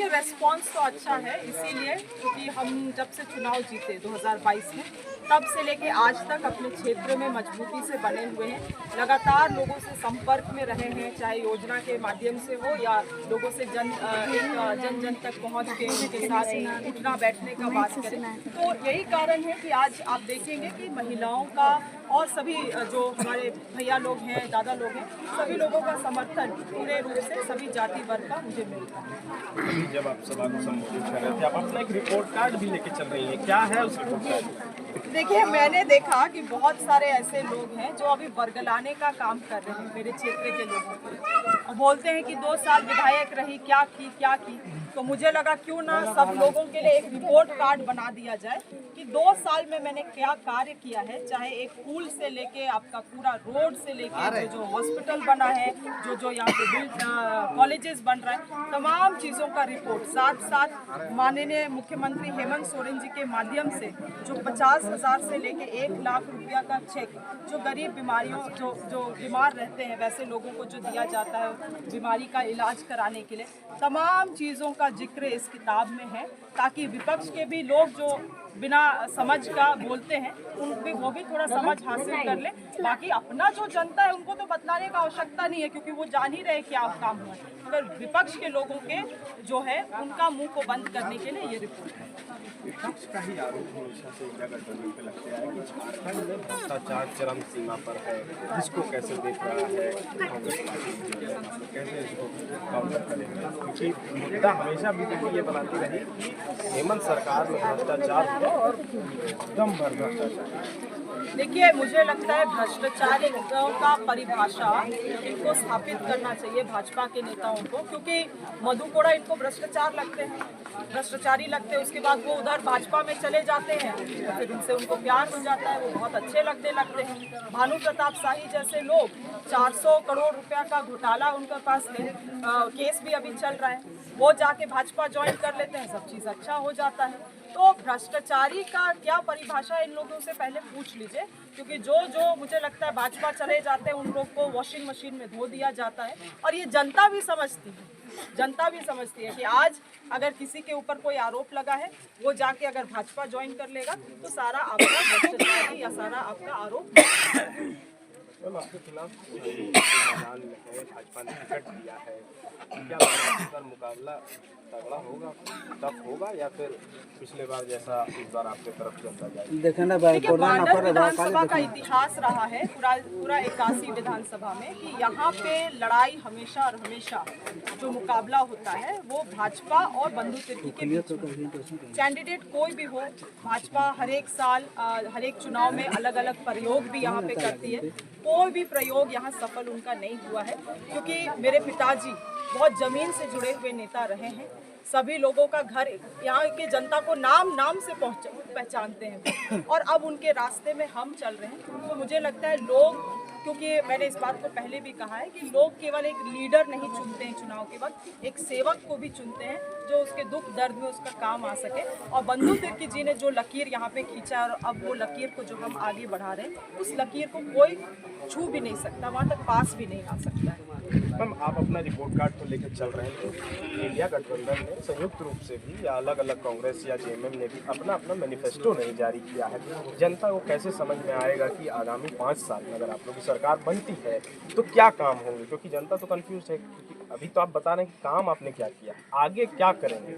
देखिए रेस्पॉन्स तो अच्छा है, इसीलिए क्योंकि हम जब से चुनाव जीते 2022 में तब से लेके आज तक अपने क्षेत्र में मजबूती से बने हुए हैं। लगातार लोगों से संपर्क में रहे हैं, चाहे योजना के माध्यम से हो या लोगों से जन जन तक पहुंच के उनके साथ उठना बैठने का बात करें। तो यही कारण है कि आज आप देखेंगे कि महिलाओं का और सभी जो हमारे भैया लोग हैं, दादा लोग हैं, सभी लोगों का समर्थन पूरे रूप से सभी जाति वर्ग का मुझे मिलता है। जब आप सभा को संबोधित कर रहे थे, आप अपना एक रिपोर्ट कार्ड भी लेके चल रही हैं, क्या है उस रिपोर्ट कार्ड? देखिए, मैंने देखा कि बहुत सारे ऐसे लोग हैं जो अभी वर्गलाने का काम कर रहे हैं मेरे क्षेत्र के लोगों को, और बोलते हैं कि 2 साल विधायक रही, क्या की। तो मुझे लगा क्यों ना सब लोगों के लिए एक रिपोर्ट कार्ड बना दिया जाए कि 2 साल में मैंने क्या कार्य किया है, चाहे एक पुल से लेके आपका पूरा रोड से लेके जो हॉस्पिटल बना है, जो यहाँ पे कॉलेजेस बन रहा है, तमाम चीज़ों का रिपोर्ट। साथ माननीय मुख्यमंत्री हेमंत सोरेन जी के माध्यम से जो 50,000 से लेके 1 लाख रुपया का चेक जो गरीब बीमारियों जो बीमार रहते हैं वैसे लोगों को जो दिया जाता है बीमारी का इलाज कराने के लिए, तमाम चीज़ों का जिक्र इस किताब में है, ताकि विपक्ष के भी लोग जो बिना समझ का बोलते हैं वो भी थोड़ा समझ हासिल कर ले। बाकी अपना जो जनता है उनको तो बतलाने का आवश्यकता नहीं है, क्योंकि वो जान ही रहे क्या काम हुआ है। मगर विपक्ष के लोगों के जो है उनका मुंह को बंद करने के लिए ये रिपोर्ट है। विपक्ष का ही आरोप हमेशा से इंडिया गठबंधन पे लगता है कि झारखंड में भ्रष्टाचार चरम सीमा पर है, जिसको कैसे देख रहा है कांग्रेस पार्टी जो है, कैसे इसको काउंटर करेंगे? क्योंकि मुद्दा हमेशा बीजेपी ये बनाती रही कि हेमंत सरकार में भ्रष्टाचार हुआ और दम भर भ्रष्टाचार। देखिए, मुझे लगता है भ्रष्टाचारियों का परिभाषा इनको स्थापित करना चाहिए भाजपा के नेताओं को, क्योंकि मधु कोड़ा इनको भ्रष्टाचार लगते हैं, भ्रष्टाचारी लगते हैं। उसके बाद वो उधर भाजपा में चले जाते हैं तो फिर उनसे उनको प्यार हो जाता है, वो बहुत अच्छे लगने लगते हैं। भानु प्रताप शाही जैसे लोग 400 करोड़ रुपया का घोटाला उनके पास है, केस भी अभी चल रहा है, वो जाके भाजपा ज्वाइन कर लेते हैं, सब चीज़ अच्छा हो जाता है। तो भ्रष्टाचारी का क्या परिभाषा है इन लोगों से पहले पूछ लीजिए, क्योंकि जो मुझे लगता है भाजपा चले जाते हैं उन लोग को वॉशिंग मशीन में धो दिया जाता है। और ये जनता भी समझती है कि आज अगर किसी के ऊपर कोई आरोप लगा है, वो जाके अगर भाजपा ज्वाइन कर लेगा तो सारा आपका भ्रष्टाचारी या सारा आपका आरोप आपके खिलाफ मैदान में है, भाजपा ने टिकट दिया है, क्या लगता है मुकाबला तगड़ा होगा, टफ होगा, या फिर पिछले बार जैसा इस बार आपके तरफ चलता जाएगा? देखिए, बांडर विधानसभा का इतिहास रहा है पूरा 81 विधानसभा में कि यहाँ पे लड़ाई हमेशा और हमेशा जो मुकाबला होता है वो भाजपा और बंधु तिर्की के बीच। कैंडिडेट कोई भी हो, भाजपा हर एक साल हर एक चुनाव में अलग अलग प्रयोग भी यहाँ पे करती है। कोई भी प्रयोग यहाँ सफल उनका नहीं हुआ है, क्योंकि मेरे पिताजी बहुत जमीन से जुड़े हुए नेता रहे हैं। सभी लोगों का घर, यहाँ के जनता को नाम से पहचानते हैं, और अब उनके रास्ते में हम चल रहे हैं। तो मुझे लगता है लोग, क्योंकि मैंने इस बात को पहले भी कहा है कि लोग केवल एक लीडर नहीं चुनते हैं चुनाव के वक्त, एक सेवक को भी चुनते हैं जो उसके दुख दर्द में उसका काम आ सके। और बंधु तिर्की जी ने जो लकीर यहाँ पे खींचा है और अब वो लकीर को जो हम आगे बढ़ा रहे हैं, उस लकीर को कोई छू भी नहीं सकता, वहाँ तक पास भी नहीं आ सकता है। मैम, आप अपना रिपोर्ट कार्ड तो लेकर चल रहे हैं, तो इंडिया गठबंधन ने संयुक्त रूप से भी या अलग अलग कांग्रेस या जेएमएम ने भी अपना मैनिफेस्टो नहीं जारी किया है। जनता को कैसे समझ में आएगा कि आगामी 5 साल में अगर आप लोग की सरकार बनती है तो क्या काम होंगे? क्योंकि जनता तो कंफ्यूज है, क्योंकि अभी तो आप बता रहे हैं कि काम आपने क्या किया, आगे क्या करेंगे?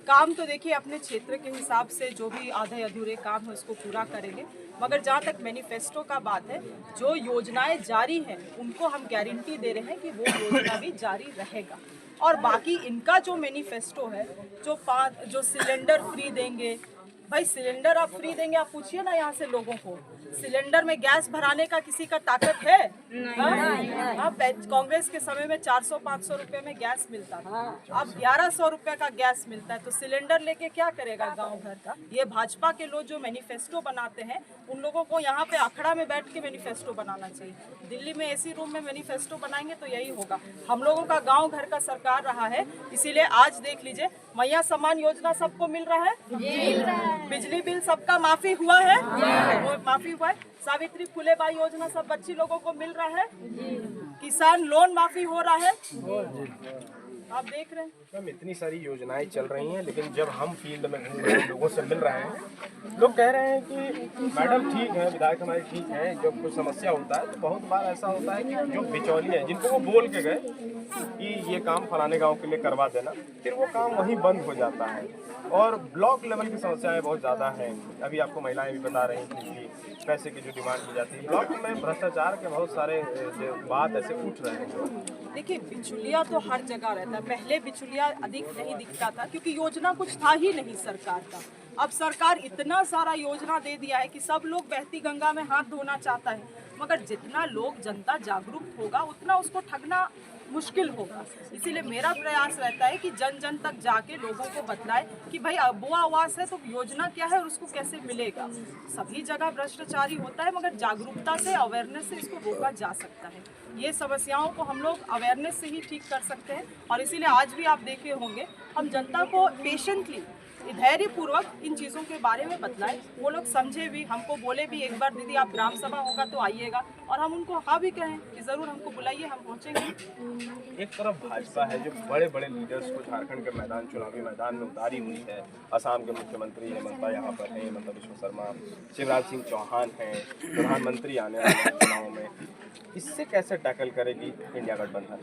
काम तो देखिए अपने क्षेत्र के हिसाब से जो भी आधे अधूरे काम है उसको पूरा करेंगे, मगर जहाँ तक मैनिफेस्टो का बात है, जो योजनाएं जारी हैं उनको हम गारंटी दे रहे हैं कि वो योजना भी जारी रहेगा। और बाकी इनका जो मैनिफेस्टो है, जो सिलेंडर फ्री देंगे, भाई सिलेंडर आप फ्री देंगे, आप पूछिए ना यहाँ से लोगों को, सिलेंडर में गैस भराने का किसी का ताकत है? हाँ, कांग्रेस के समय में 400-500 रुपए में गैस मिलता था, अब 1100 रुपए का गैस मिलता है। तो सिलेंडर लेके क्या करेगा गांव घर का? ये भाजपा के लोग जो मैनिफेस्टो बनाते हैं उन लोगों को यहाँ पे अखड़ा में बैठ के मैनिफेस्टो बनाना चाहिए। दिल्ली में एसी रूम में मैनिफेस्टो बनाएंगे तो यही होगा। हम लोगों का गाँव घर का सरकार रहा है, इसीलिए आज देख लीजिए, मैया सम्मान योजना सबको मिल रहा है, बिजली बिल सबका माफी हुआ है, वो माफी हुआ है, सावित्री फुले बाई योजना सब बच्ची लोगों को मिल रहा है, किसान लोन माफी हो रहा है, आप देख रहे हैं। मैम इतनी सारी योजनाएं चल रही हैं, लेकिन जब हम फील्ड में घूम रहे हैं, लोगों से मिल रहे हैं, लोग कह रहे हैं कि मैडम ठीक है, विधायक हमारे ठीक हैं, जब कोई समस्या होता है तो बहुत बार ऐसा होता है कि जो बिचौलिए हैं, जिनको वो बोल के गए कि ये काम फलाने गांव के लिए करवा देना, फिर वो काम वहीं बंद हो जाता है। और ब्लॉक लेवल की समस्याएं बहुत ज़्यादा हैं। अभी आपको महिलाएं भी बता रही थी कि पैसे की जो डिमांड की जाती है, ब्लॉक में भ्रष्टाचार के बहुत सारे जो बात ऐसे उठ रहे हैं। देखिए, बिचौलिया तो हर जगह रहता है। पहले बिचौलिया अधिक नहीं दिखता था क्योंकि योजना कुछ था ही नहीं सरकार का। अब सरकार इतना सारा योजना दे दिया है कि सब लोग बहती गंगा में हाथ धोना चाहता है, मगर जितना लोग जनता जागरूक होगा उतना उसको ठगना मुश्किल होगा। इसीलिए मेरा प्रयास रहता है कि जन जन तक जाके लोगों को बतलाए कि भाई वो आवास है तो योजना क्या है और उसको कैसे मिलेगा। सभी जगह भ्रष्टाचारी होता है, मगर जागरूकता से, अवेयरनेस से इसको रोका जा सकता है। ये समस्याओं को हम लोग अवेयरनेस से ही ठीक कर सकते हैं। और इसीलिए आज भी आप देखे होंगे हम जनता को पेशेंटली, धैर्यपूर्वक इन चीज़ों के बारे में बतलाएं। वो लोग समझे भी, हमको बोले भी एक बार दीदी आप ग्राम सभा होगा तो आइएगा, और हम उनको हाँ भी कहें कि ज़रूर हमको बुलाइए, हम पहुँचेंगे। एक तरफ भाजपा है जो बड़े बड़े लीडर्स को झारखंड के मैदान, चुनावी मैदान में उतारी हुई है। असम के मुख्यमंत्री हेमंता यहाँ पर हैं, हेमंता बिश्व शर्मा, शिवराज सिंह चौहान हैं, प्रधानमंत्री आने वाले चुनाव में। इससे कैसे टैकल करेगी इंडिया गठबंधन?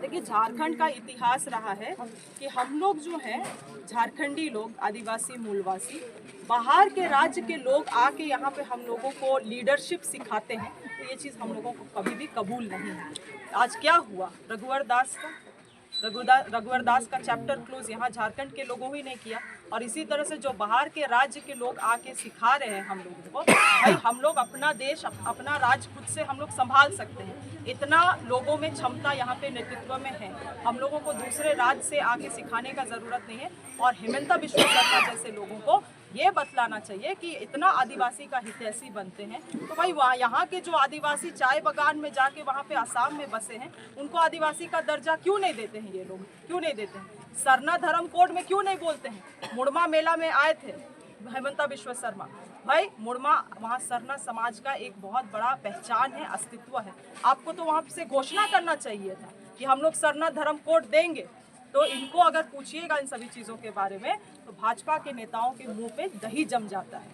देखिए, झारखंड का इतिहास रहा है कि हम लोग जो हैं झारखंडी लोग, आदिवासी मूलवासी, बाहर के राज्य के लोग आके यहाँ पे हम लोगों को लीडरशिप सिखाते हैं, तो ये चीज़ हम लोगों को कभी भी कबूल नहीं है। आज क्या हुआ, रघुवर दास का चैप्टर क्लोज यहाँ झारखंड के लोगों ही ने किया। और इसी तरह से जो बाहर के राज्य के लोग आके सिखा रहे हैं हम लोगों को, भाई हम लोग अपना देश, अपना राज्य खुद से हम लोग संभाल सकते हैं। इतना लोगों में क्षमता यहाँ पे नेतृत्व में है, हम लोगों को दूसरे राज्य से आके सिखाने का ज़रूरत नहीं है। और हेमंता बिश्व शर्मा जैसे लोगों को ये बतलाना चाहिए कि इतना आदिवासी का हितैषी बनते हैं तो भाई वहाँ यहाँ के जो आदिवासी चाय बागान में जाके वहाँ पे आसाम में बसे हैं, उनको आदिवासी का दर्जा क्यों नहीं देते हैं? ये लोग क्यों नहीं देते हैं? सरना धर्म कोड में क्यों नहीं बोलते हैं? मुड़मा मेला में आए थे हेमंता बिश्व शर्मा, भाई मुड़मा वहाँ सरना समाज का एक बहुत बड़ा पहचान है, अस्तित्व है। आपको तो वहाँ से घोषणा करना चाहिए था कि हम लोग सरना धर्म कोड देंगे। तो इनको अगर पूछिएगा इन सभी चीज़ों के बारे में तो भाजपा के नेताओं के मुंह पे दही जम जाता है।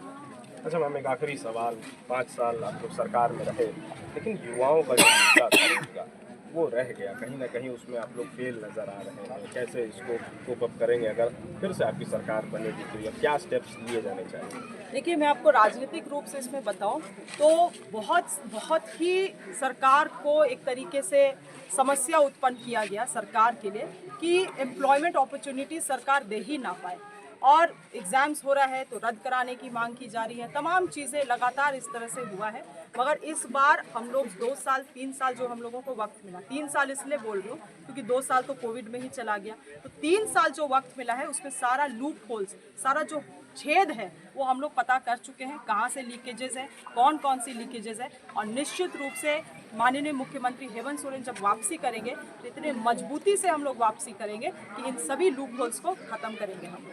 अच्छा मैम, एक आखिरी सवाल। 5 साल आप लोग सरकार में रहे, लेकिन युवाओं का जो मुद्दा था रोजगार, वो रह गया कहीं ना कहीं, उसमें आप लोग फेल नज़र आ रहे हैं। कैसे इसको कोप अप करेंगे अगर फिर से आपकी सरकार बनेगी तो, या क्या स्टेप्स लिए जाने चाहिए? देखिए, मैं आपको राजनीतिक रूप से इसमें बताऊं तो बहुत ही सरकार को एक तरीके से समस्या उत्पन्न किया गया सरकार के लिए कि एम्प्लॉयमेंट अपॉर्चुनिटी सरकार दे ही ना पाए। और एग्ज़ाम्स हो रहा है तो रद्द कराने की मांग की जा रही है। तमाम चीज़ें लगातार इस तरह से हुआ है, मगर इस बार हम लोग 2 साल 3 साल जो हम लोगों को वक्त मिला, 3 साल इसलिए बोल रही हूँ क्योंकि 2 साल तो कोविड में ही चला गया, तो 3 साल जो वक्त मिला है उसमें सारा लूप होल्स, सारा जो छेद है वो हम लोग पता कर चुके हैं, कहाँ से लीकेजेस हैं, कौन कौन सी लीकेजेस है। और निश्चित रूप से माननीय मुख्यमंत्री हेमंत सोरेन जब वापसी करेंगे तो इतने मजबूती से हम लोग वापसी करेंगे कि इन सभी लूप होल्स को ख़त्म करेंगे हम लोग।